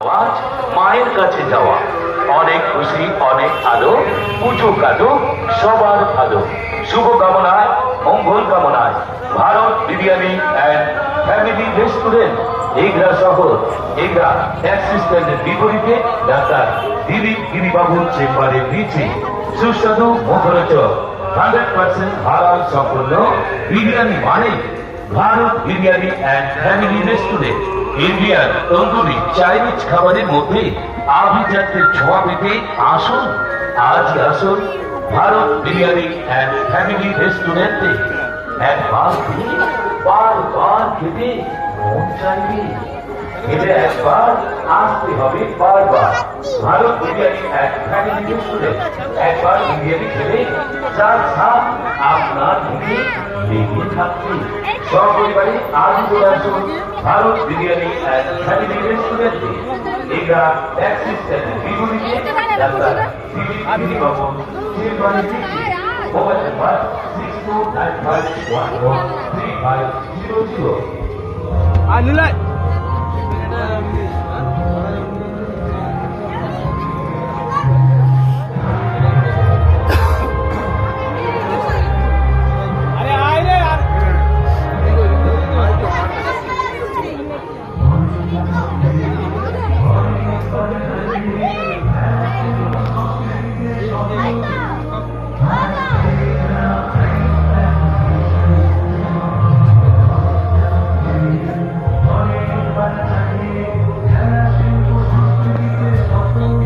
আজ মায়ের কাছে যাওয়া, অনেক খুশি, অনেক আলো, পুজো কাটো সবার ভালো। শুভকামনায়, মঙ্গল কামনায় Bharat biryani and family restaurant, Egra শহর, এগরা ট্যাক্সি স্ট্যান্ডের বিপরীতে ডাক্তার দিলীপ গিরিবাবুর চেম্বারের নিচে সুস্বাদু মুখরোচক 100% হালাল সম্পন্ন বিরিয়ানি মানে Bharat biryani and family restaurant. Indian, tandoori, Chinese খাবারের মধ্যে আভিজাত্যের ছোঁয়া পেতে আসুন, আজই আসুন ভারত বিরিয়ানি অ্যান্ড ফ্যামিলি রেস্টুরেন্টে। একবার খেয়ে বারবার খেতে মন চাইবে, খেলে একবার আসতে হবে বারবার। Bharat biryani and family restaurant, একবার বিরিয়ানি খেলে যার স্বাদ আপনার মুখে লেগে থাকবে। সপরিবারে আজই চলে আসুন ভারত বিরিয়ানি অ্যান্ড ফ্যামিলি রেস্টুরেন্টে, এগরা ট্যাক্সি স্ট্যান্ডের বিপরীতে ডাক্তার দিলীপ গিরিবাবুর চেম্বারের নিচে। Mobile number 6295113500।